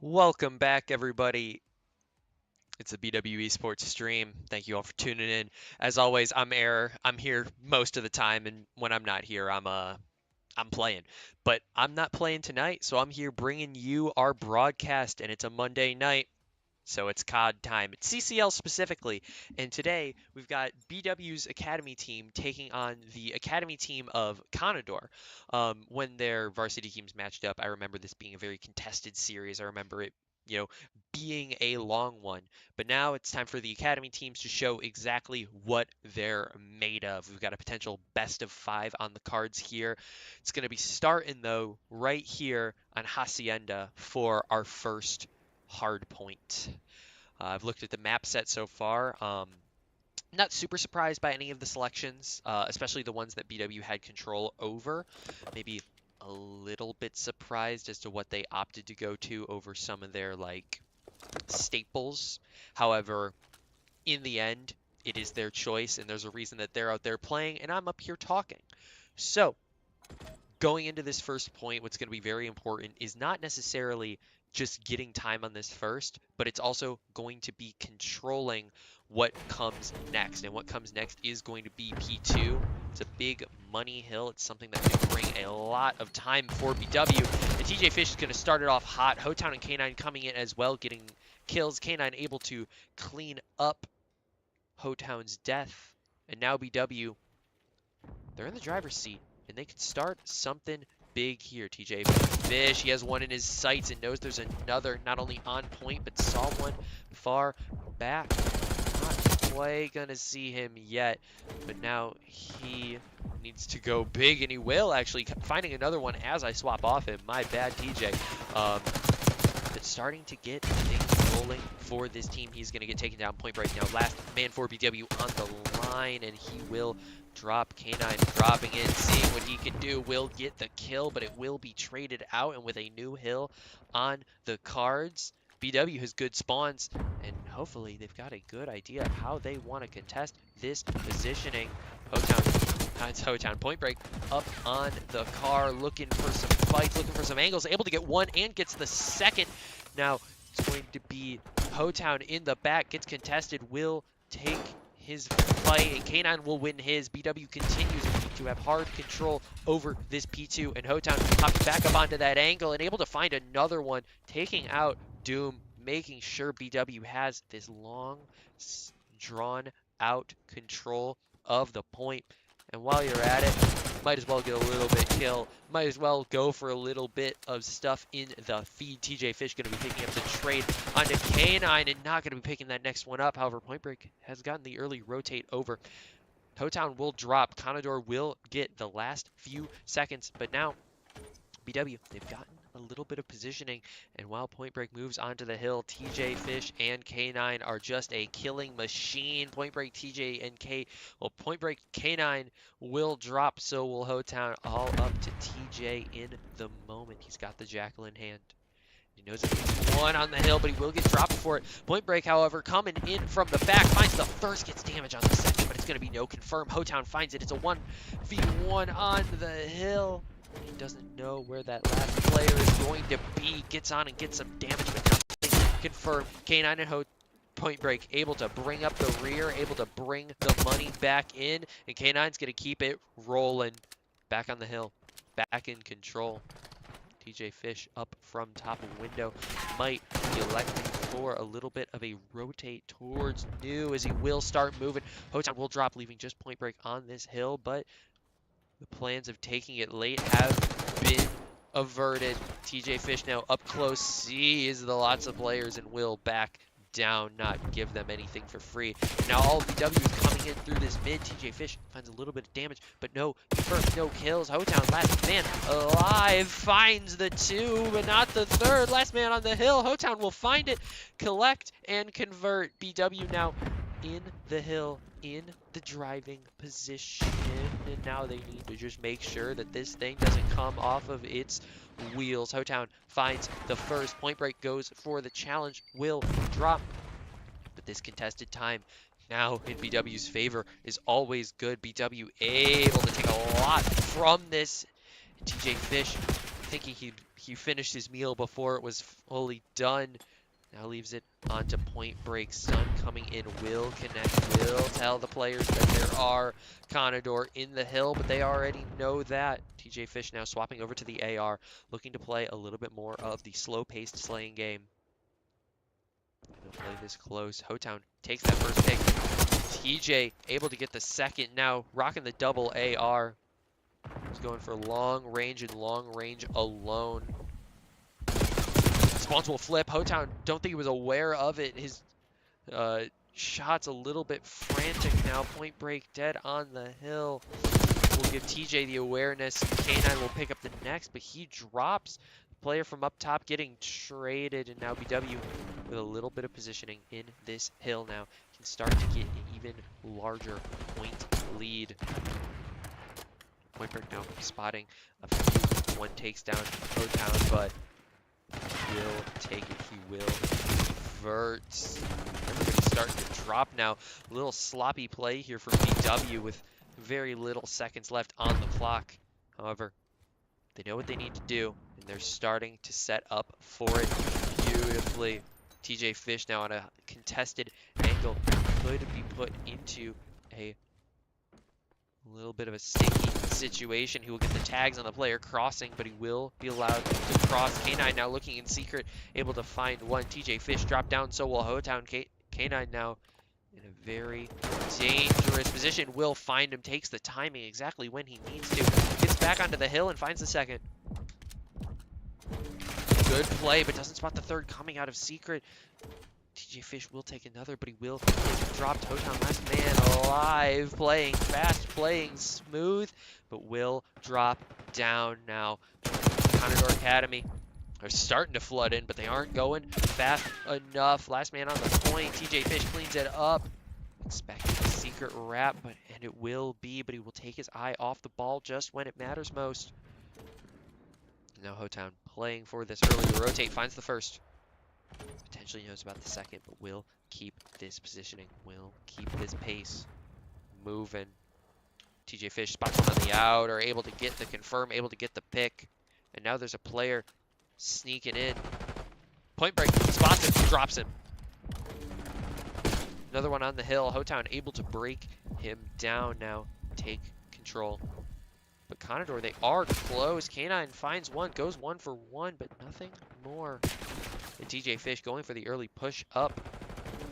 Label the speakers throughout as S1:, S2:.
S1: Welcome back, everybody. It's a BW Esports stream. Thank you all for tuning in. As always, I'm Air. I'm here most of the time, and when I'm not here, I'm playing. But I'm not playing tonight, so I'm here bringing you our broadcast, and it's a Monday night, so it's COD time. It's CCL specifically, and today we've got BW's Academy team taking on the Academy team of Canadore. When their varsity teams matched up, I remember this being a very contested series. I remember it, you know, being a long one. But now it's time for the Academy teams to show exactly what they're made of. We've got a potential best of 5 on the cards here. It's going to be starting though right here on Hacienda for our first hard point. I've looked at the map set so far. Not super surprised by any of the selections, especially the ones that BW had control over. Maybe a little bit surprised as to what they opted to go to over some of their like staples. However, in the end, it is their choice, and there's a reason that they're out there playing, and I'm up here talking. So, going into this first point, what's going to be very important is not necessarily just getting time on this first, but it's also going to be controlling what comes next. And what comes next is going to be P2. It's a big money hill. It's something that can bring a lot of time for BW. And TJ Fish is going to start it off hot. Hotown and K9 coming in as well, getting kills. K9 able to clean up Hotown's death. And now BW, they're in the driver's seat, and they could start something big here. TJ Fish, he has one in his sights and knows there's another not only on point, but saw one far back. Not quite gonna see him yet, but now he needs to go big, and he will actually, finding another one as I swap off him. My bad, TJ. But starting to get things rolling for this team. He's going to get taken down point break now. Last man for BW on the line, and he will drop. K9 dropping in, seeing what he can do. Will get the kill, but it will be traded out, and with a new hill on the cards, BW has good spawns, and hopefully they've got a good idea of how they want to contest this positioning. It's Hotown point break up on the car, looking for some fights, looking for some angles, able to get one and gets the second. Now it's going to be Hotown in the back, gets contested, will take his fight, and K9 will win his. BW continues to have hard control over this P2, and Hotown hops back up onto that angle and able to find another one, taking out Doom, making sure BW has this long, drawn out control of the point. And while you're at it, might as well get a little bit kill. Might as well go for a little bit of stuff in the feed. TJ Fish going to be picking up the trade onto K9 and not going to be picking that next one up. However, Point Break has gotten the early rotate over. Hotown will drop. Canadore will get the last few seconds. But now, BW, they've gotten a little bit of positioning, and while Point Break moves onto the hill, TJ Fish and K9 are just a killing machine. Point Break, TJ and Point Break, K9 will drop, so will Hotown, all up to TJ in the moment. He's got the Jackal in hand. He knows it needs one on the hill, but he will get dropped for it. Point Break, however, coming in from the back, finds the first, gets damage on the second, but it's going to be no confirm. Hotown finds it. It's a 1v1 on the hill. He doesn't know where that last player is going to be. Gets on and gets some damage, but nothing confirmed. K9 and Point Break able to bring up the rear, able to bring the money back in, and K9's going to keep it rolling. Back on the hill, back in control. TJ Fish up from top of window, might be electing for a little bit of a rotate towards new as he will start moving. Hotown will drop, leaving just Point Break on this hill, but the plans of taking it late have been averted. TJ Fish now up close, sees the lots of players and will back down, not give them anything for free. Now all of BW is coming in through this mid. TJ Fish finds a little bit of damage, but no confirmed, no kills. Hotown, last man alive, finds the two, but not the third. Last man on the hill. Hotown will find it, collect, and convert. BW now in the hill, in the driving position, and now they need to just make sure that this thing doesn't come off of its wheels. Hotown finds the first. Point Break goes for the challenge, will drop, but this contested time now in BW's favor is always good. BW able to take a lot from this. TJ Fish thinking he'd he finished his meal before it was fully done. Now leaves it onto Point Break. Sun coming in, will connect, will tell the players that there are Canadore in the hill, but they already know that. TJ Fish now swapping over to the AR, looking to play a little bit more of the slow-paced slaying game. Gonna play this close. Hotown takes that first pick. TJ able to get the second now, rocking the double AR. He's going for long range and long range alone. Spawns will flip. Hotown, don't think he was aware of it. His shot's a little bit frantic now. Point Break dead on the hill. Will give TJ the awareness. K9 will pick up the next, but he drops. Player from up top getting traded, and now BW with a little bit of positioning in this hill now can start to get an even larger point lead. Point Break now spotting a few. One takes down Hotown, but will take it. He will convert. Everybody's starting to drop now. A little sloppy play here for BW with very little seconds left on the clock. However, they know what they need to do, and they're starting to set up for it beautifully. TJ Fish now on a contested angle could be put into a little bit of a sticky situation. He will get the tags on the player crossing, but he will be allowed to cross. K9 now looking in secret, able to find one. TJ Fish dropped down, so will Hotown. K9 now in a very dangerous position. Will find him, takes the timing exactly when he needs to. Gets back onto the hill and finds the second. Good play, but doesn't spot the third coming out of secret. TJ Fish will take another, but he will get dropped. Hotown last man alive, playing fast, playing smooth, but will drop down now. Canadore Academy are starting to flood in, but they aren't going fast enough. Last man on the point. TJ Fish cleans it up. Expecting a secret wrap, and it will be, but he will take his eye off the ball just when it matters most. Now Hotown playing for this early rotate, finds the first. Potentially knows about the second, but will keep this positioning, will keep this pace moving. TJ Fish spots one on the out, are able to get the confirm, able to get the pick. And now there's a player sneaking in. Point Break spots him, drops him. Another one on the hill. Hotown able to break him down now, take control. But Canadore, they are close. K9 finds one, goes 1 for 1, but nothing more. And TJ Fish going for the early push up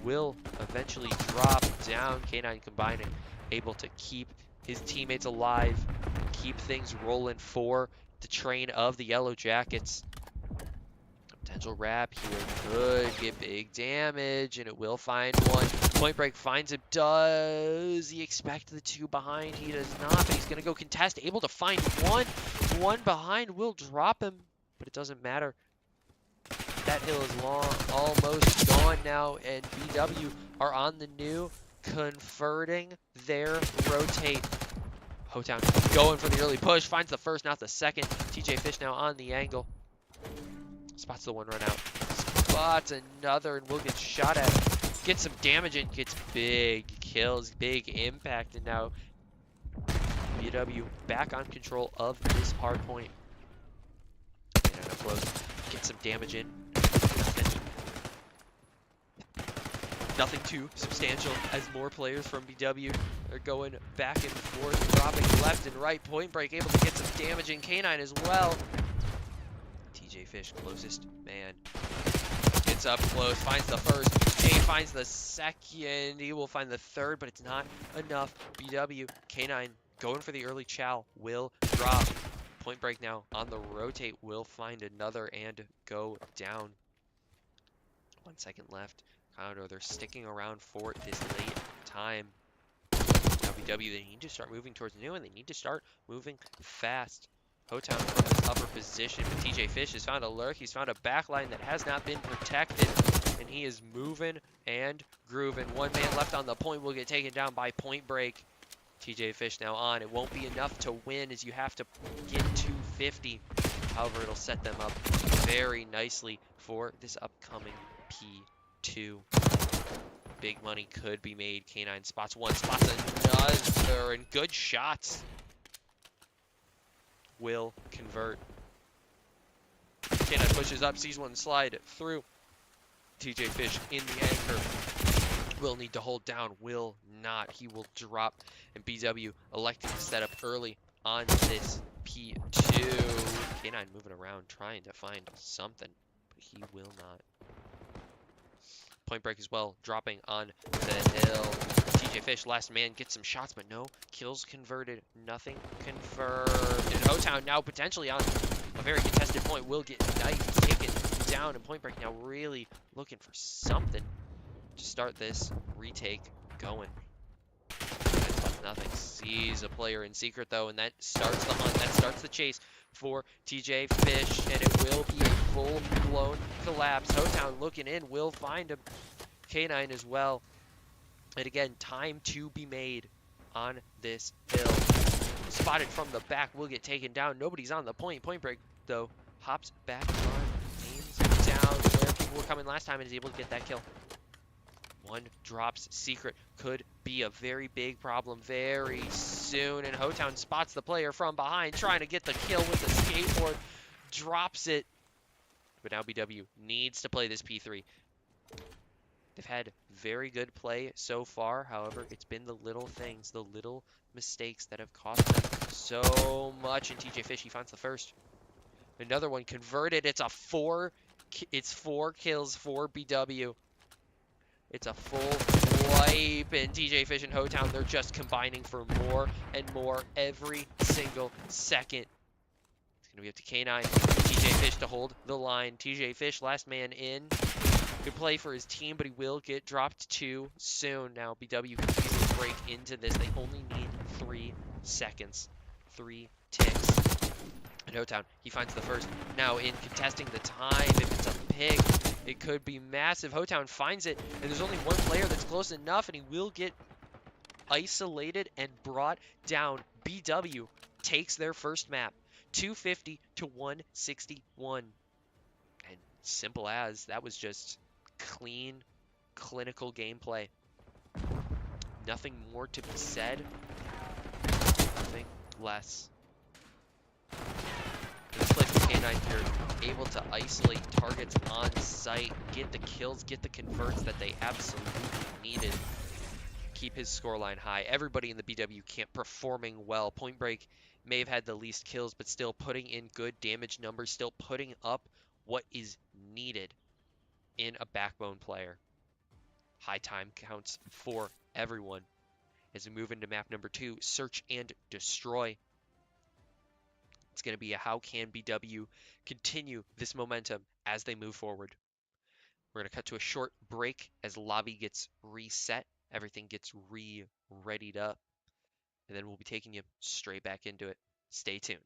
S1: will eventually drop down. K9 combining, able to keep his teammates alive, keep things rolling for the train of the Yellow Jackets. Potential wrap here could get big damage, and it will find one. Point Break finds him. Does he expect the two behind? He does not, but he's going to go contest. Able to find one. One behind will drop him, but it doesn't matter. That hill is almost gone now, and BW are on the new, converting their rotate. Hotown going for the early push, finds the first, not the second. TJ Fish now on the angle. Spots the one run out. Spots another and will get shot at. Gets some damage in, gets big kills, big impact, and now BW back on control of this hard point. And up close, get some damage in. Nothing too substantial as more players from BW are going back and forth, dropping left and right. Point Break able to get some damage in. K9 as well. TJ Fish, closest man, gets up close, finds the first. K finds the second. He will find the third, but it's not enough. BW, K9 going for the early chow, will drop. Point Break now on the rotate, will find another and go down. 1 second left. Canadore, they're sticking around for this late time. Now BW, they need to start moving towards new, and they need to start moving fast. Hotown from his upper position, but TJ Fish has found a lurk. He's found a backline that has not been protected, and he is moving and grooving. One man left on the point will get taken down by Point Break. TJ Fish now on. It won't be enough to win as you have to get 250. However, it'll set them up very nicely for this upcoming P2. Big money could be made. K9 spots one, spots another, and good shots. Will convert. Canine pushes up, sees one slide through. TJ Fish in the anchor. Will need to hold down, will not. He will drop, and BW electing to set up early on this P2. K9 moving around, trying to find something, but he will not. Point break as well, dropping on the hill. TJ Fish, last man, gets some shots, but no kills converted. Nothing confirmed. And O-Town now potentially on a very contested point will get knifed, taken down, and Point Break now really looking for something to start this retake going. It's left nothing. Sees a player in secret though, and that starts the hunt. That starts the chase for TJ Fish, and it will be a full-blown collapse. O-Town looking in, will find him. K9 as well. And again, time to be made on this hill. Spotted from the back, will get taken down. Nobody's on the point. Point Break, though, hops back on, aims down where people were coming last time and is able to get that kill. One drops secret. Could be a very big problem very soon. And Ho-Town spots the player from behind, trying to get the kill with the skateboard. Drops it. But now BW needs to play this P3. They've had very good play so far. However, it's been the little things, the little mistakes that have cost them so much. And TJ Fish, he finds the first. Another one converted. It's four kills for BW. It's a full wipe, and TJ Fish and Ho-Town, they're just combining for more and more every single second. It's going to be up to K9, TJ Fish to hold the line. TJ Fish, last man in. Good play for his team, but he will get dropped too soon. Now BW can easily break into this. They only need 3 seconds. 3 ticks. And Ho-Town, he finds the first. Now in contesting the time, if it's a pick, it could be massive. Ho-Town finds it, and there's only one player that's close enough, and he will get isolated and brought down. BW takes their first map, 250 to 161. And simple as, that was just clean, clinical gameplay. Nothing more to be said, nothing less. This play from K9 here, able to isolate targets on site, get the kills, get the converts that they absolutely needed. Keep his scoreline high. Everybody in the BW camp performing well. Point Break may have had the least kills, but still putting in good damage numbers, still putting up what is needed in a backbone player. High time counts for everyone. As we move into map number 2, Search and Destroy. It's going to be a how can BW continue this momentum as they move forward. We're going to cut to a short break as lobby gets reset. Everything gets readied up. And then we'll be taking you straight back into it. Stay tuned.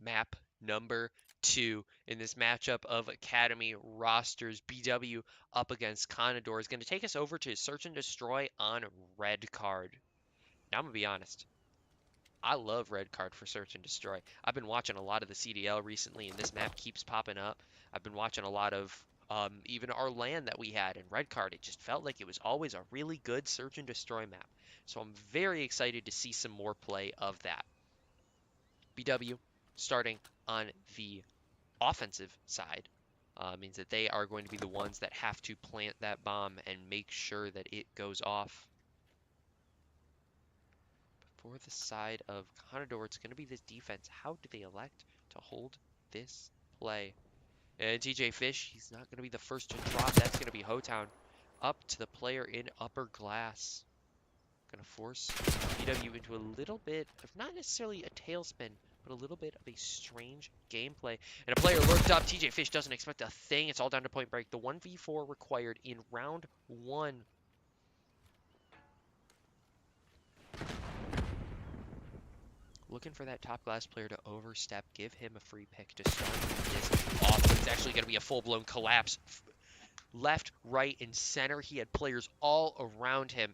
S1: Map number 2 in this matchup of Academy rosters. BW up against Canadore is going to take us over to Search and Destroy on red card. Now I'm going to be honest. I love red card for Search and Destroy. I've been watching a lot of the CDL recently, and this map keeps popping up. I've been watching a lot of Even our land that we had in Red Card, it just felt like it was always a really good search and destroy map. So I'm very excited to see some more play of that. BW starting on the offensive side means that they are going to be the ones that have to plant that bomb and make sure that it goes off. For the side of Canadore, it's going to be this defense. How do they elect to hold this play? And TJ Fish, he's not going to be the first to drop. That's going to be Hotown up to the player in upper glass. Going to force BW into a little bit of not necessarily a tailspin, but a little bit of a strange gameplay. And a player lurked up. TJ Fish doesn't expect a thing. It's all down to point break. The 1v4 required in round 1. Looking for that top glass player to overstep, give him a free pick to start this off. But it's actually going to be a full-blown collapse. Left, right, and center. He had players all around him.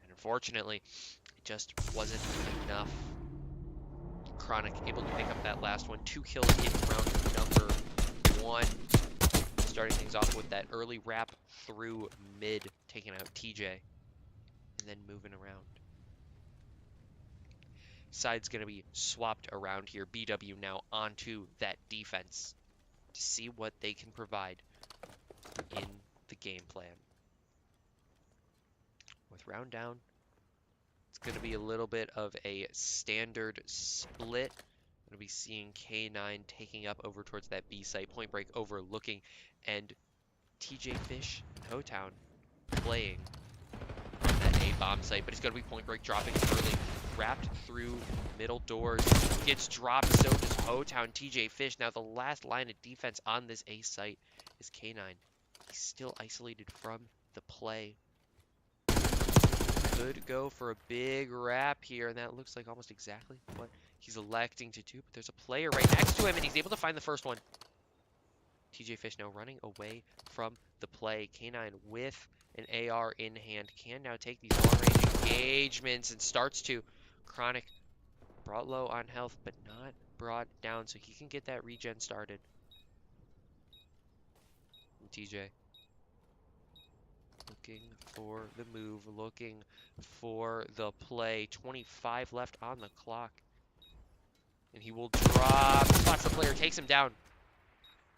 S1: And unfortunately, it just wasn't enough. Chronic able to pick up that last one. 2 kills in round number 1. Starting things off with that early wrap through mid, taking out TJ. And then moving around. Side's going to be swapped around here. BW now onto that defense to see what they can provide in the game plan. With round down, it's going to be a little bit of a standard split. Going to be seeing K9 taking up over towards that B site, point break overlooking, and TJ Fish and Hotown playing on that A bomb site, but it's going to be point break dropping early, wrapped through middle doors, gets dropped, so does Hotown. TJ Fish, now the last line of defense on this A site is K9. He's still isolated from the play. Could go for a big wrap here, and that looks like almost exactly what he's electing to do, but there's a player right next to him, and he's able to find the first one. TJ Fish now running away from the play. K9 with an AR in hand can now take these long-range engagements and starts to. Chronic brought low on health, but not brought down, so he can get that regen started. And TJ looking for the move, looking for the play. 25 left on the clock. And he will drop. Spots the player, takes him down.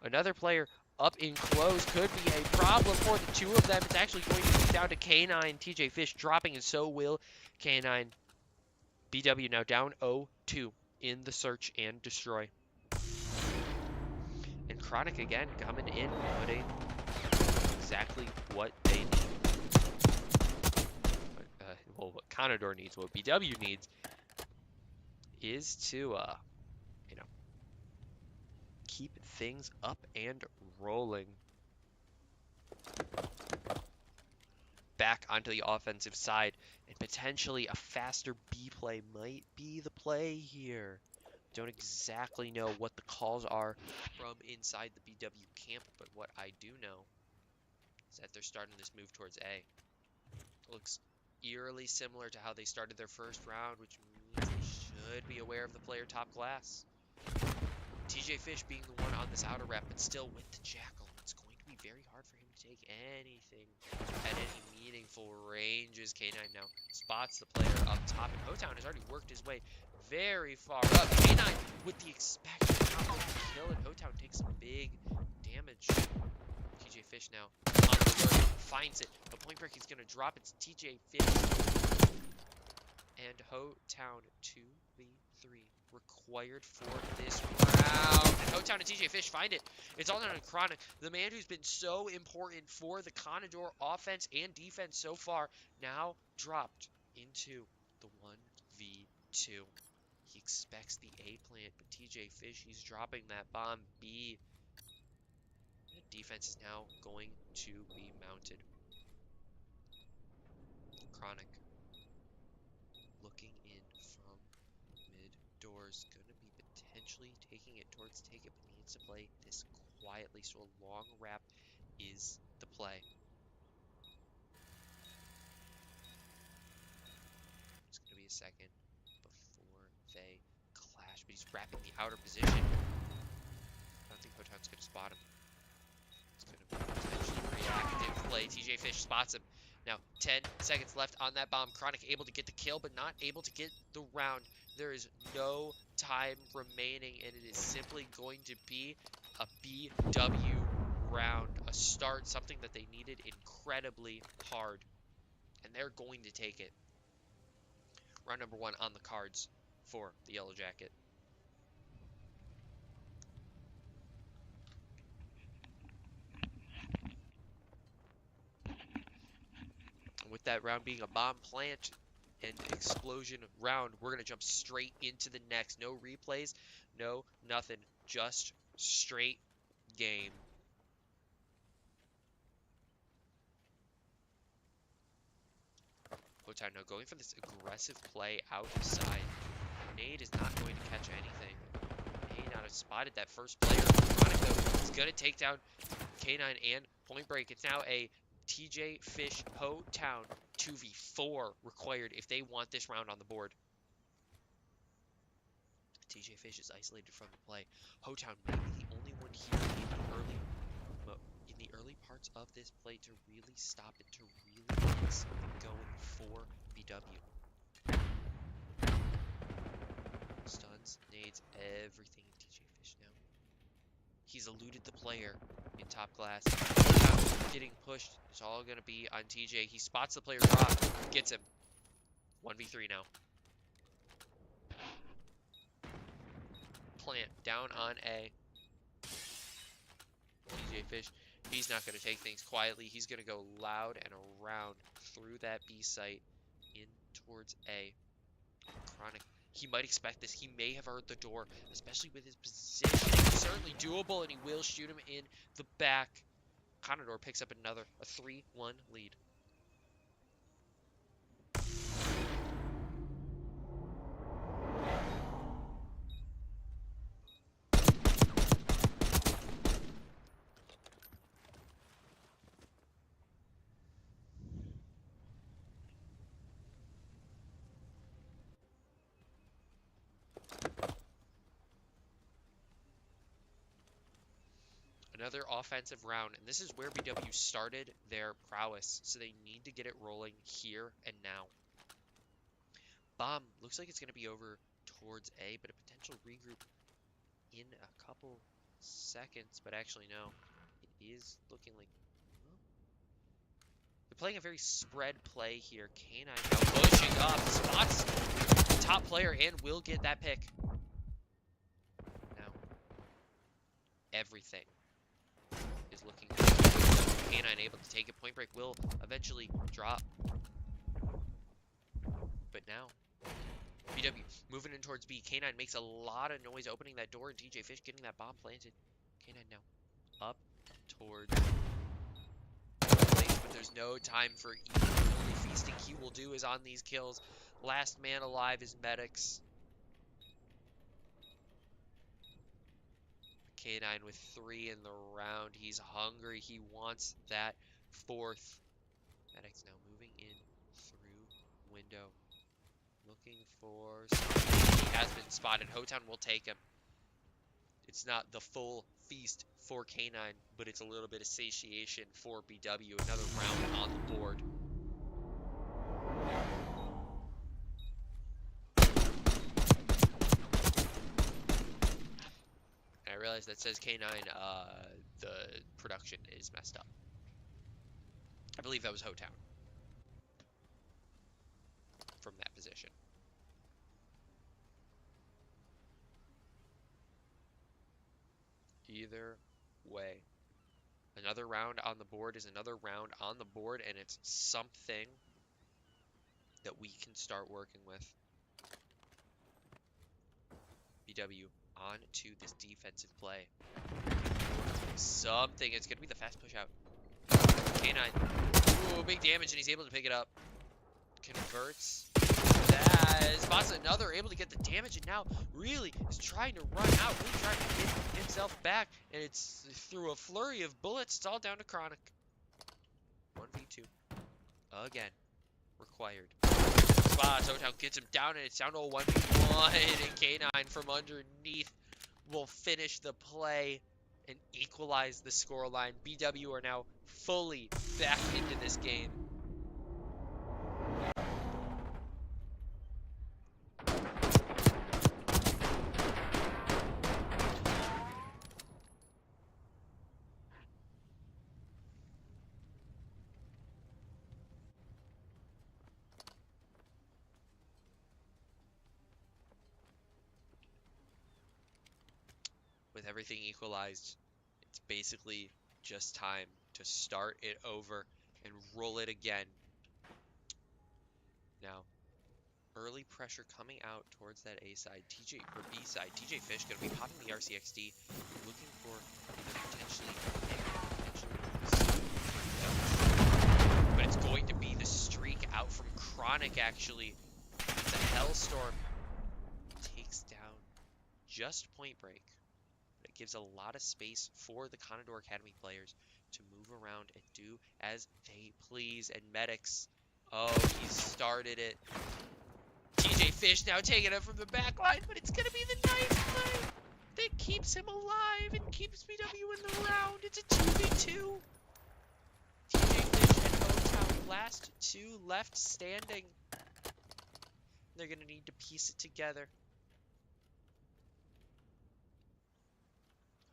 S1: Another player up in close could be a problem for the two of them. It's actually going to be down to K9. TJ Fish dropping, and so will K9. BW now down 0-2 in the search and destroy. And Chronic again coming in, putting exactly what they need. Well, what Canadore needs, what BW needs, is to, keep things up and rolling. Back onto the offensive side, and potentially a faster B play might be the play here. Don't exactly know what the calls are from inside the BW camp, but what I do know is that they're starting this move towards A. Looks eerily similar to how they started their first round, which means they should be aware of the player top glass. TJ Fish being the one on this outer wrap, but still with the Jackal. It's going to be very hard for him to take anything at any meaningful ranges. K9 now spots the player up top, and Hotown has already worked his way very far up. K9 with the expected kill, and Hotown takes some big damage. TJ Fish now on the alert, finds it. The point break is going to drop. It's TJ Fish and Hotown 2v3 required for this round. And Hotown and TJ Fish find it. It's all down to Chronic, the man who's been so important for the Canadore offense and defense so far, now dropped into the 1v2. He expects the A plant, but TJ Fish, he's dropping that bomb B. And defense is now going to be mounted. Chronic looking in from mid doors, gonna be potentially taking it towards take it, but needs to play this quietly, so a long wrap is the play. It's gonna be a second before they clash, but he's wrapping the outer position. I don't think Hotown's gonna spot him. It's Gonna be a potentially reactive play. TJ Fish spots him. Now, 10 seconds left on that bomb. Chronic able to get the kill, but not able to get the round. There is no time remaining, and it is simply going to be a BW round. A start, something that they needed incredibly hard. And they're going to take it. Round number 1 on the cards for the Yellow Jacket. And with that round being a bomb plant and explosion round, we're going to jump straight into the next. No replays, no nothing, just straight game. Hotan now going for this aggressive play outside. Nade is not going to catch anything. May not have spotted that first player. Chronic though is going to take down K9 and Point Break. It's now a TJ Fish Ho Town 2v4 required if they want this round on the board. TJ Fish is isolated from the play. Ho Town may be the only one here in the early parts of this play to really stop it, to really get something going for BW. Stuns, nades, everything in TJ Fish now. He's eluded the player in top glass. Getting pushed. It's all going to be on TJ. He spots the player drop. Gets him. 1v3 now. Plant down on A. TJ Fish. He's not going to take things quietly. He's going to go loud and around through that B site in towards A. Chronic. He might expect this. He may have heard the door, especially with his position. It's certainly doable, and he will shoot him in the back. Canadore picks up a 3-1 lead. Another offensive round, and this is where BW started their prowess, so they need to get it rolling here and now. Bomb looks like it's going to be over towards A, but a potential regroup in a couple seconds, but actually no, it is looking like, well, they're playing a very spread play here. K9 now pushing up, spots the top player and will get that pick. Now, everything is looking good. K9 able to take it. Point Break will eventually drop. But now, BW moving in towards B. K9 makes a lot of noise opening that door, and TJ Fish getting that bomb planted. K9 now up towards place, but there's no time for even the only feasting he will do is on these kills. Last man alive is Medics. K9 with 3 in the round. He's hungry. He wants that 4th. Medics now moving in through window. Looking for something. He has been spotted. Hotown will take him. It's not the full feast for K9, but it's a little bit of satiation for BW. Another round on the board. And I realize that says K9, the production is messed up. I believe that was Hotown from that position. Either way, another round on the board is another round on the board, and it's something that we can start working with. BW on to this defensive play. Something. It's going to be the fast push out. K9. Ooh, big damage, and he's able to pick it up. Converts. That spots another, able to get the damage, and now really is trying to run out, really trying to get himself back, and it's through a flurry of bullets. It's all down to Chronic. 1v2 again required. Totown gets him down, and it's down to a 1v1, and K9 from underneath will finish the play, and equalize the scoreline. BW are now fully back into this game. With everything equalized, it's basically just time to start it over and roll it again. Now, early pressure coming out towards that A side, or B side. TJ Fish going to be popping the RCXD, looking for potentially, but it's going to be the streak out from Chronic. Actually, it's a Hellstorm, takes down just Point Break. It gives a lot of space for the Canadore Academy players to move around and do as they please. And Medics, oh, he started it. TJ Fish now taking it from the back line, but it's going to be the knife play that keeps him alive and keeps BW in the round. It's a 2v2. TJ Fish and O-Town, last two left standing. They're going to need to piece it together.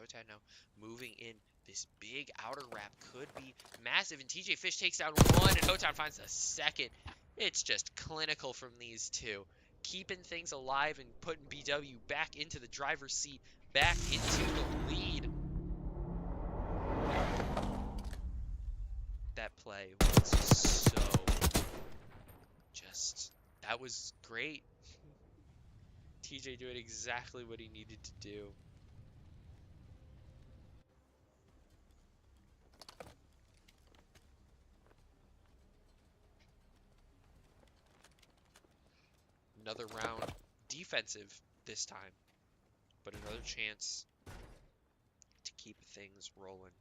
S1: O-Town now moving in. This big outer wrap could be massive, and TJ Fish takes down one, and O-Town finds the second. It's just clinical from these two, keeping things alive and putting BW back into the driver's seat, back into the lead. That play was that was great. TJ doing exactly what he needed to do. Another round defensive this time, but another chance to keep things rolling.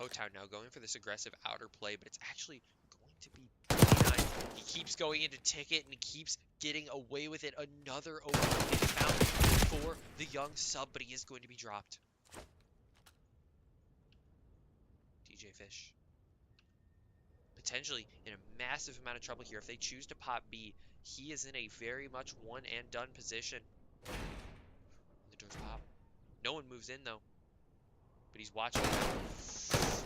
S1: O-Town now going for this aggressive outer play, but it's actually going to be B9. He keeps going into ticket and he keeps getting away with it. Another opening found for the young sub, but he is going to be dropped. TJ Fish potentially in a massive amount of trouble here. If they choose to pop B, he is in a very much one and done position. The doors pop. No one moves in though, but he's watching.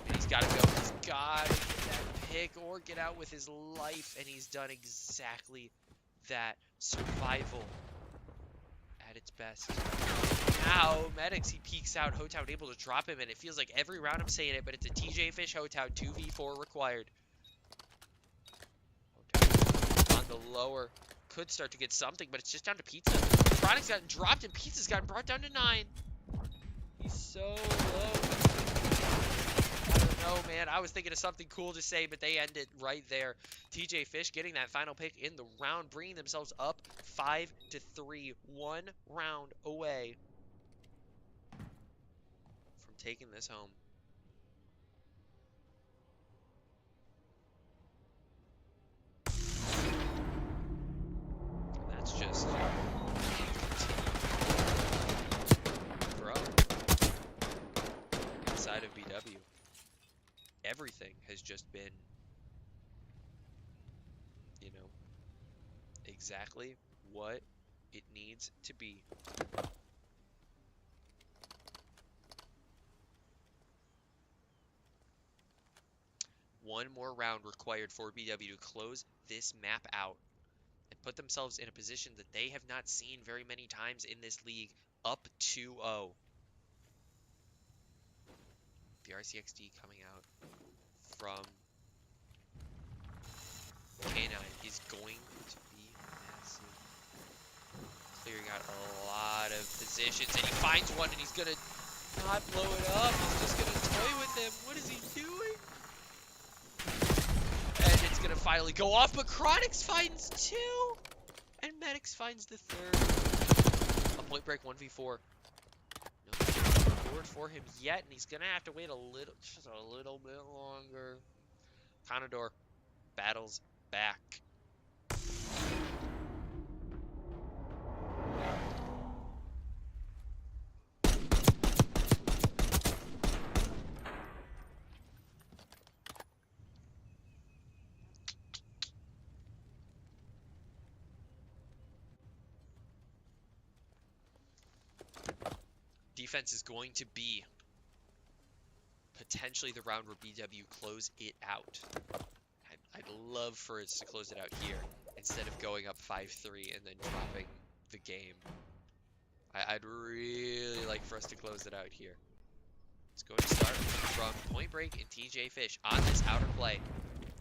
S1: And he's got to go. He's got to get that pick or get out with his life, and he's done exactly that. Survival at its best. Now, Medics, he peeks out. O-Town able to drop him, and it feels like every round I'm saying it, but it's a TJ Fish O-Town 2v4 required. On the lower, could start to get something, but it's just down to Pizza. Chronic's gotten dropped, and Pizza's gotten brought down to 9. He's so low. I don't know, man. I was thinking of something cool to say, but they end it right there. TJ Fish getting that final pick in the round, bringing themselves up 5-3. 1 round away from taking this home. And that's just bro. Inside of BW. Everything has just been, you know, exactly what it needs to be. One more round required for BW to close this map out and put themselves in a position that they have not seen very many times in this league, up 2-0. The RCXD coming out from K9 is going to be massive. Clearing out a lot of positions, and he finds one, and he's gonna not blow it up. He's just gonna toy with him. What is he doing? And it's gonna finally go off, but Chronix finds 2, and Medics finds the 3rd. A Point Break 1v4. No board for him yet, and he's gonna have to wait just a little bit longer. Canadore battles back. defense is going to be potentially the round where BW close it out. I'd love for us to close it out here instead of going up 5-3 and then dropping the game. I'd really like for us to close it out here. It's going to start from Point Break and TJ Fish on this outer play.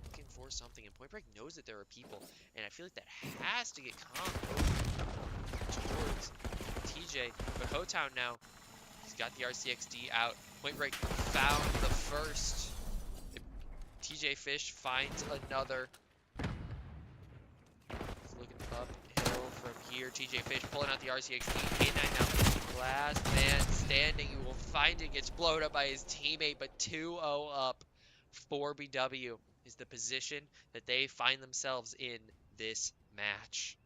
S1: Looking for something, and Point Break knows that there are people, and I feel like that has to get comboed towards TJ. But Hotown now, he's got the RCXD out. Point Break found the first. TJ Fish finds another. He's looking uphill from here. TJ Fish pulling out the RCXD. K9 now. Last man standing. You will find it. Gets blown up by his teammate, but 2-0 up for BW is the position that they find themselves in this match.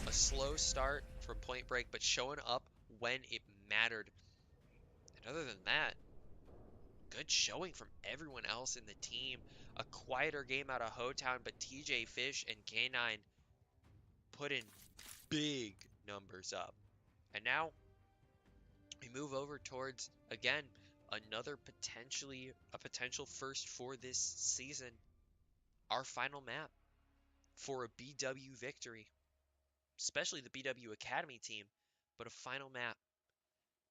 S1: A slow start from Point Break, but showing up when it mattered. And other than that, good showing from everyone else in the team. A quieter game out of Hotown, but TJ Fish and K9 put in big numbers up. And now we move over towards, again, another potential first for this season. Our final map for a BW victory, especially the BW Academy team, but a final map.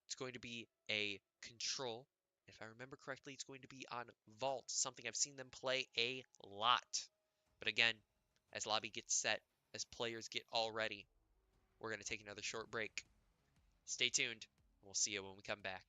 S1: It's going to be a control. If I remember correctly, it's going to be on Vault, something I've seen them play a lot. But again, as lobby gets set, as players get all ready, we're going to take another short break. Stay tuned. We'll see you when we come back.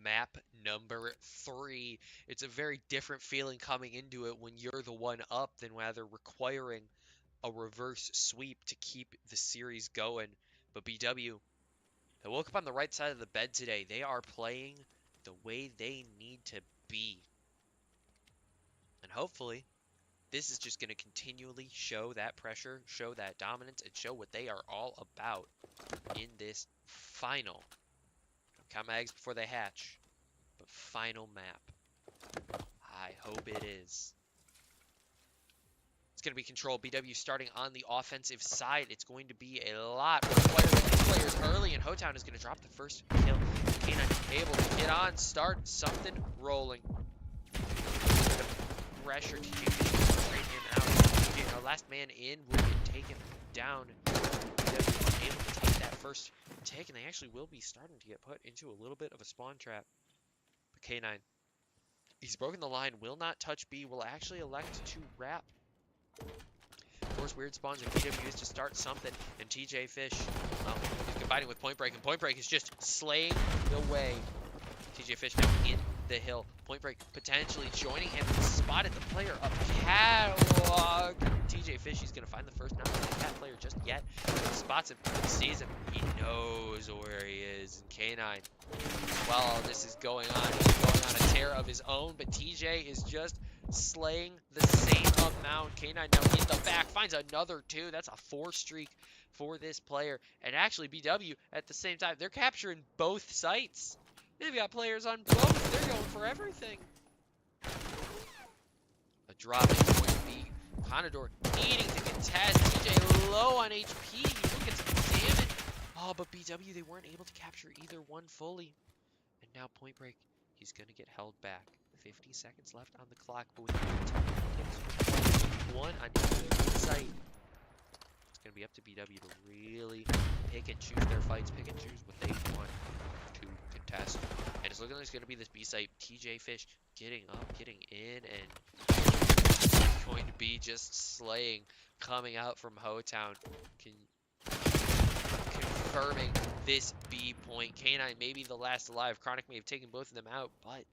S1: Map number 3. It's a very different feeling coming into it when you're the one up than rather requiring a reverse sweep to keep the series going. But BW, they woke up on the right side of the bed today. They are playing the way they need to be. And hopefully, this is just going to continually show that pressure, show that dominance, and show what they are all about in this final. Don't count my eggs before they hatch. But final map. I hope it is. It's going to be control. BW starting on the offensive side. It's going to be a lot requiring players early, and Hotown is going to drop the first kill. K9 able to get on, start something rolling. Pressure to straight him out. You know, last man in will get taken down. BW able to take that first take, and they actually will be starting to get put into a little bit of a spawn trap. K9. He's broken the line, will not touch B, will actually elect to wrap. Force weird spawns and BW is to start something, and TJ Fish, well, he's combining with Point Break, and Point Break is just slaying the way. TJ Fish now in the hill. Point Break potentially joining him. Spotted the player up catalog. TJ Fish, he's going to find the first. Not really that player just yet. Spots him, sees him. He knows where he is. And K9, while all this is going on, he's going on a tear of his own. But TJ is just slaying the same amount. K9 now in the back finds another 2. That's a 4 streak for this player. And actually, BW at the same time, they're capturing both sites. They've got players on both. They're going for everything. A drop in point B. Canadore needing to contest. TJ low on HP. He will get some damage. Oh, but BW, they weren't able to capture either one fully. And now Point Break, he's going to get held back. 50 seconds left on the clock, but with one on each site, it's going to be up to BW to really pick and choose their fights, pick and choose what they want to contest. And it's looking like it's going to be this B site. TJ Fish getting up, getting in, and going to be just slaying, coming out from Hotown, confirming this B point. K9 may be the last alive. Chronic may have taken both of them out, but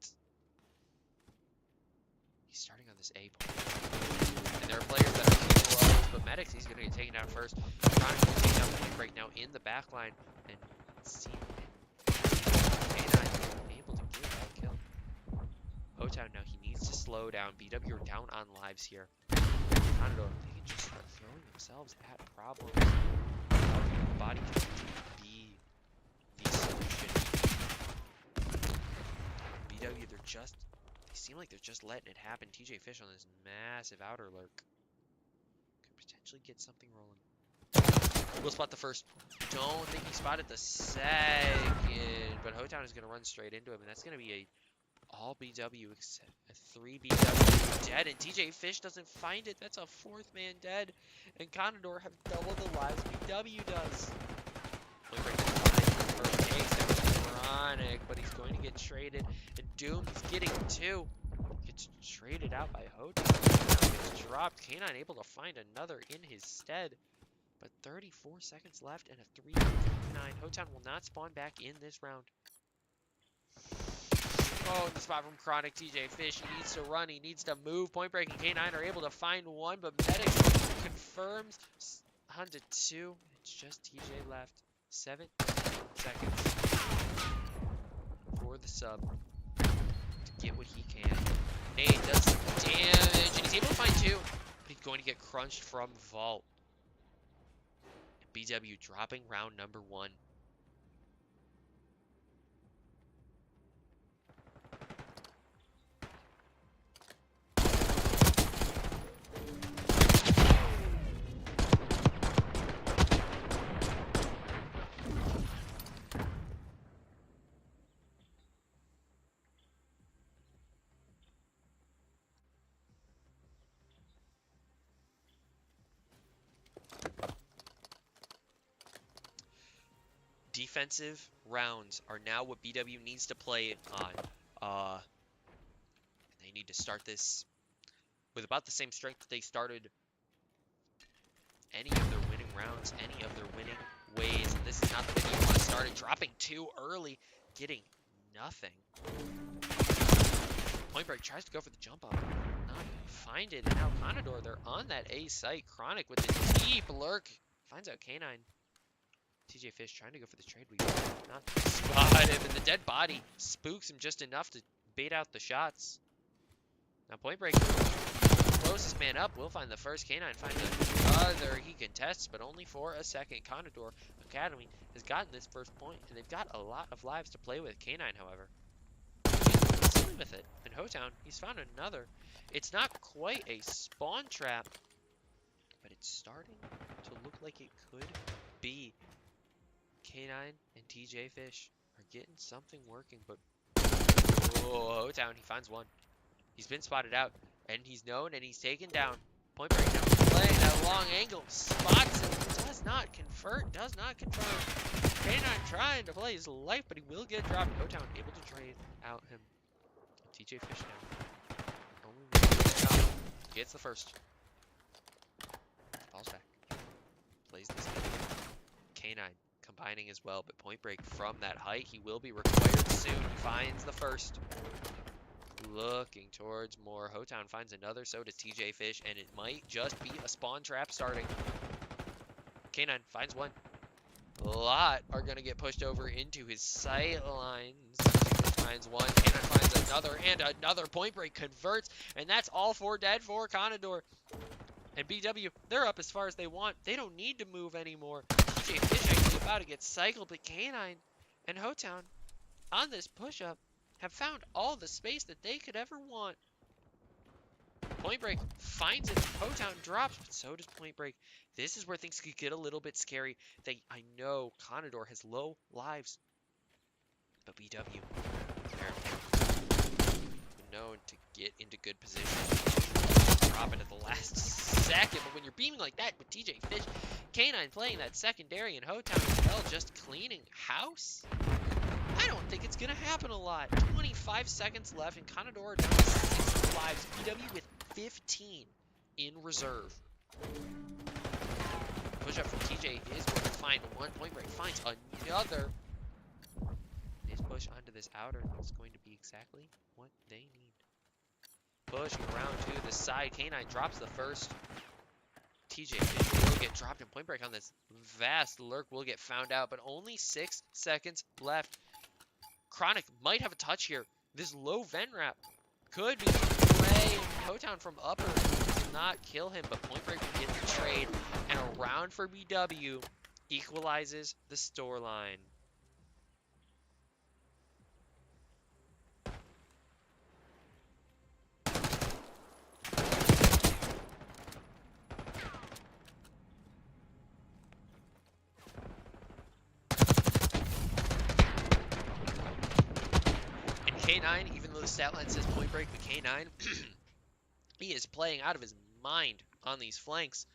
S1: he's starting on this A point. And there are players that are capable of, but Medics, he's going to get taken down first. Chronic will take down Point Break now in the back line. And see, K9 able to get that kill. Hotown now, he needs to slow down. BW are down on lives here. Canadore, they can just start throwing themselves at problems. Body can be the solution. BW, they seem like they're just letting it happen. TJ Fish on this massive outer lurk. Could potentially get something rolling. We'll spot the first. Don't think he spotted the second. But Hotown is going to run straight into him. And that's going to be a all BW except a 3 BW dead. And TJ Fish doesn't find it. That's a 4th man dead. And Canadore have double the lives BW does. Point Break first case. That was Chronic, but he's going to get traded. And Doom is getting 2. Gets traded out by Hotown. Gets dropped. K9 able to find another in his stead. But 34 seconds left and a 3-9. Hotown will not spawn back in this round. Oh, the spot from Chronic. TJ Fish, he needs to run, he needs to move. Point Break and K9 are able to find 1, but Medics confirms onto 2. It's just TJ left. 7 seconds for the sub to get what he can. Nate does some damage, and he's able to find 2, but he's going to get crunched from Vault. BW dropping round number 1. Defensive rounds are now what BW needs to play on. They need to start this with about the same strength that they started any of their winning rounds, any of their winning ways. And this is not the way you want to start it. Dropping 2 early, getting nothing. Point Break tries to go for the jump up, not find it. And now Canadore, they're on that A site. Chronic with the deep lurk finds out K9. TJ Fish trying to go for the trade. We not spot him, and the dead body spooks him just enough to bait out the shots. Now Point Break, closest man up, will find the first. K9 finds another. He contests, but only for a second. Canadore Academy has gotten this first point, and they've got a lot of lives to play with. K9, however, he's dealing with it. And Hotown, he's found another. It's not quite a spawn trap, but it's starting to look like it could be. K9 and TJ Fish are getting something working, but oh, Hotown, he finds 1. He's been spotted out, and he's known, and he's taken down. Point Break now playing that long angle, spots him, does not convert, does not confirm. K9 trying to play his life, but he will get dropped. Hotown able to trade out him. TJ Fish now. Only gets the first. Falls back. Plays this game. K9 combining as well, but Point Break from that height, he will be required soon. Finds the first. looking towards more. Hotown finds another, so does TJ Fish, and it might just be a spawn trap starting. K9 finds one. A lot are going to get pushed over into his sight lines. Finds one, K9 finds another, and another. Point Break converts, and that's all four dead for Canadore. And BW, they're up as far as they want. They don't need to move anymore. TJ Fish actually about to get cycled, but K9 and Hotown on this push-up have found all the space that they could ever want. Point Break finds it. Hotown drops, but so does Point Break. This is where things could get a little bit scary. I know Canadore has low lives, but BW, they're known to get into good position. Drop it at the last second, but when you're beaming like that with TJ Fish, K9 playing that secondary, and Hotown as well just cleaning house, I don't think it's going to happen a lot. 25 seconds left, and Canadore down to 6 lives. BW with 15 in reserve. Push up from TJ is going to find one. Point Break finds another. His push onto this outer is going to be exactly what they need. Pushing around to the side. K9 drops the first. TJ Fish will get dropped, and Point Break on this vast lurk will get found out, but only 6 seconds left. Chronic might have a touch here. This low vent wrap could be play. Hotown from upper does not kill him, but Point Break will get the trade, and a round for BW equalizes the scoreline. K9, even though the stat line says Point Break, but K9, he is playing out of his mind on these flanks.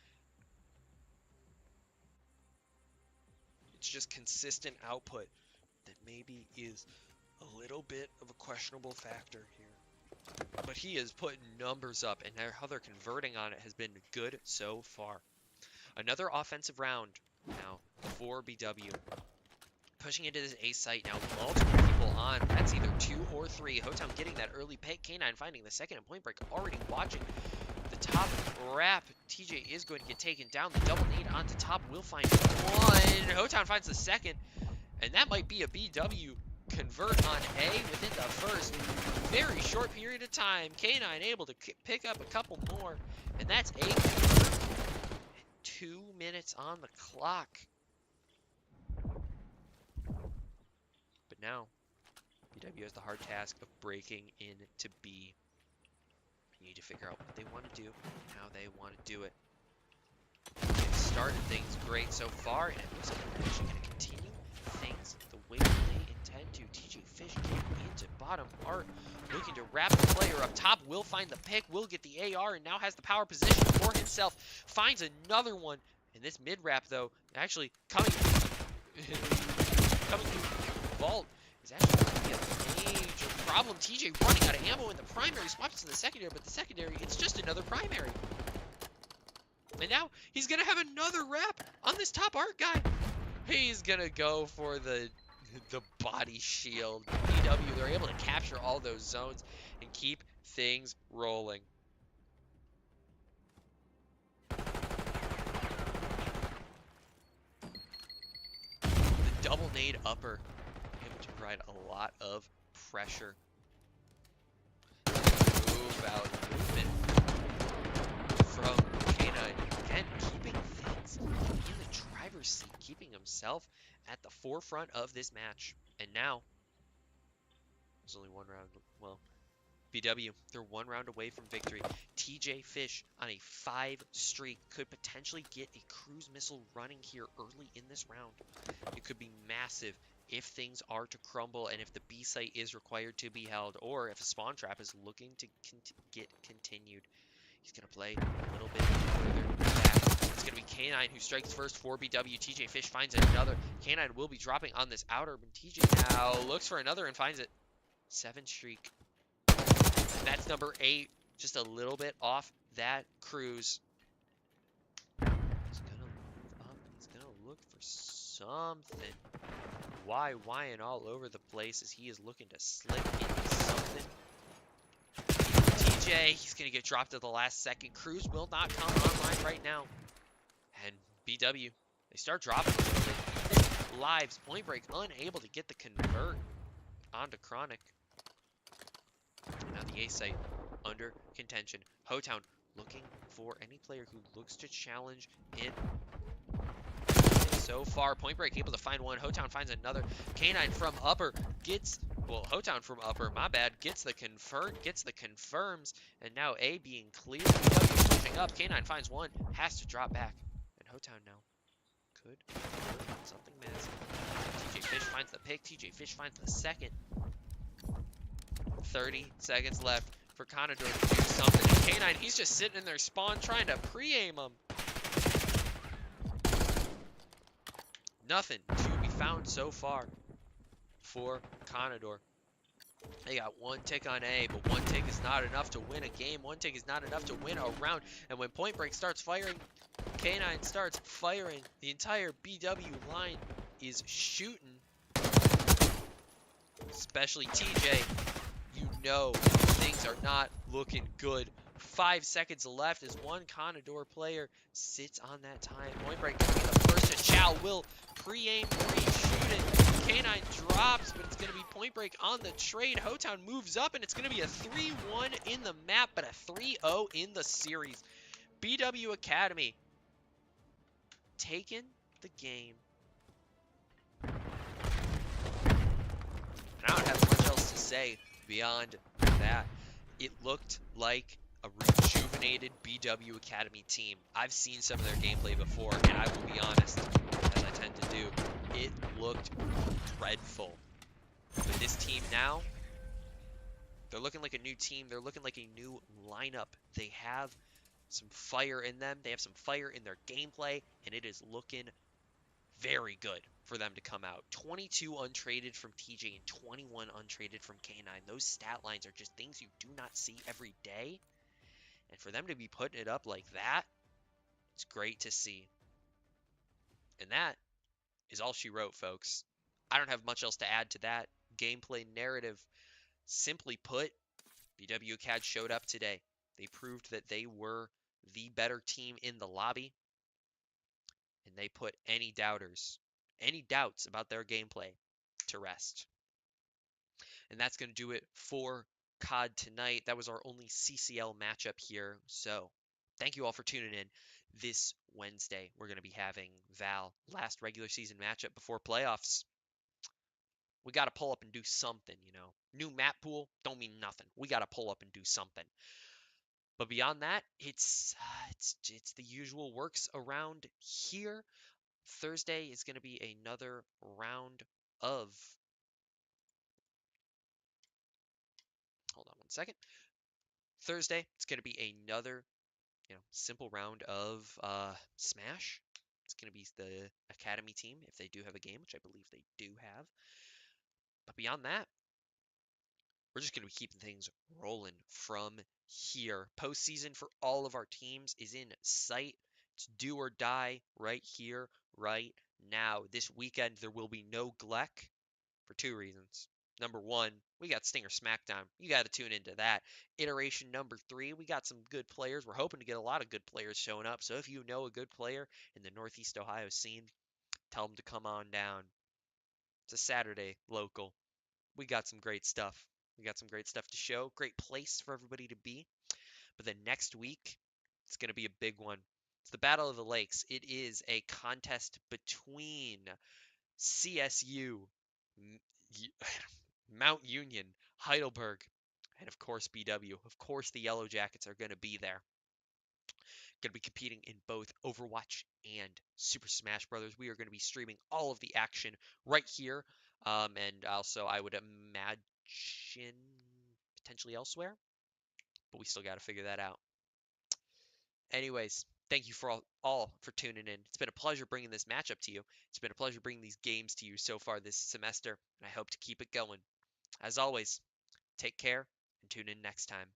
S1: It's just consistent output that maybe is a little bit of a questionable factor here. But he is putting numbers up, and how they're converting on it has been good so far. Another offensive round now for BW. Pushing into this A site now, multiple people on. That's either 2 or 3. Hotown getting that early pick. K9 finding the second, and Point Break already watching the top wrap. TJ is going to get taken down. The double nade onto top will find one. Hotown finds the second, and that might be a BW convert on A within the first very short period of time. K9 able to pick up a couple more, and that's A convert. 2 minutes on the clock. But now, BW has the hard task of breaking into B. You need to figure out what they want to do and how they want to do it. They've started things great so far, and it looks like they're actually going to continue things the way they intend to. TJ Fish getting into bottom art, looking to wrap the player up top. Will find the pick, will get the AR, and now has the power position for himself. Finds another one, and this mid-wrap, though, actually coming to vault is actually going to be a major problem. TJ running out of ammo in the primary, swaps to the secondary, but the secondary, it's just another primary. And now he's going to have another wrap on this top art guy. He's going to go for the body shield. BW, they're able to capture all those zones and keep things rolling. The double nade upper, able to provide a lot of pressure. Move out movement from K9. Again, keeping things in the driver's seat, keeping himself at the forefront of this match. And now, there's only one round. Well, BW, they're 1 round away from victory. TJ Fish on a 5 streak could potentially get a cruise missile running here early in this round. It could be massive if things are to crumble, and if the B site is required to be held, or if a spawn trap is looking to get continued. He's going to play a little bit further back. It's going to be K9 who strikes first for BW. TJ Fish finds another. K9 will be dropping on this outer, but TJ now looks for another and finds it. 7 streak. That's number 8. Just a little bit off that cruise. He's going to move up. He's going to look for something. Why and all over the place as he is looking to slip into something. TJ, he's going to get dropped at the last second. Cruz will not come online right now. And BW, they start dropping a little bit. Lives, Point Break unable to get the convert onto Chronic. Now the A site under contention. Hotown looking for any player who looks to challenge in. So far, Point Break able to find one. Hotown finds another. K9 from upper gets, well, Hotown from upper, my bad, gets the confirms, and now A being clear. BW pushing up. K9 finds one, has to drop back, and Hotown now could convert something massive. TJ Fish finds the pick. TJ Fish finds the second. 30 seconds left for Canadore to do something. And K9, he's just sitting in their spawn trying to pre-aim them. Nothing to be found so far for Canadore. They got one tick on A, but one tick is not enough to win a game. One tick is not enough to win a round. And when Point Break starts firing, K9 starts firing, the entire BW line is shooting. Especially TJ. You know things are not looking good. 5 seconds left as one Canadore player sits on that time. Point Break going to be the first to chow. Will pre-aim, pre-shoot it. K9 drops, but it's going to be Point Break on the trade. Hotown moves up, and it's going to be a 3-1 in the map, but a 3-0 in the series. BW Academy taking the game. And I don't have much else to say beyond that. It looked like a rejuvenated BW Academy team. I've seen some of their gameplay before, and I will be honest, as I tend to do, it looked dreadful. But this team now, they're looking like a new team. They're looking like a new lineup. They have some fire in them. They have some fire in their gameplay, and it is looking very good for them to come out. 22 untraded from TJ and 21 untraded from K9. Those stat lines are just things you do not see every day. And for them to be putting it up like that, it's great to see. And that is all she wrote, folks. I don't have much else to add to that gameplay narrative. Simply put, BW Acad showed up today. They proved that they were the better team in the lobby. And they put any doubts about their gameplay to rest. And that's going to do it for COD tonight. That was our only CCL matchup here. So thank you all for tuning in. This Wednesday, we're going to be having Val, last regular season matchup before playoffs. We got to pull up and do something, you know. New map pool don't mean nothing. We got to pull up and do something. But beyond that, it's the usual works around here. Thursday is going to be another round of, hold on one second. Thursday, it's going to be another, simple round of Smash. It's going to be the Academy team, if they do have a game, which I believe they do have. But beyond that, we're just going to be keeping things rolling from here. Postseason for all of our teams is in sight. It's do or die right here, right now. This weekend, there will be no Gleck for 2 reasons. Number 1, we got Stinger Smackdown. You got to tune into that. Iteration number 3, we got some good players. We're hoping to get a lot of good players showing up. So if you know a good player in the Northeast Ohio scene, tell them to come on down. It's a Saturday local. We got some great stuff. We got some great stuff to show. Great place for everybody to be. But then next week, it's going to be a big one. It's the Battle of the Lakes. It is a contest between CSU, Mount Union, Heidelberg, and of course BW. Of course the Yellow Jackets are going to be there. Going to be competing in both Overwatch and Super Smash Brothers. We are going to be streaming all of the action right here. And also, I would imagine potentially elsewhere. But we still got to figure that out. Anyways, thank you for all for tuning in. It's been a pleasure bringing this matchup to you. It's been a pleasure bringing these games to you so far this semester. And I hope to keep it going. As always, take care and tune in next time.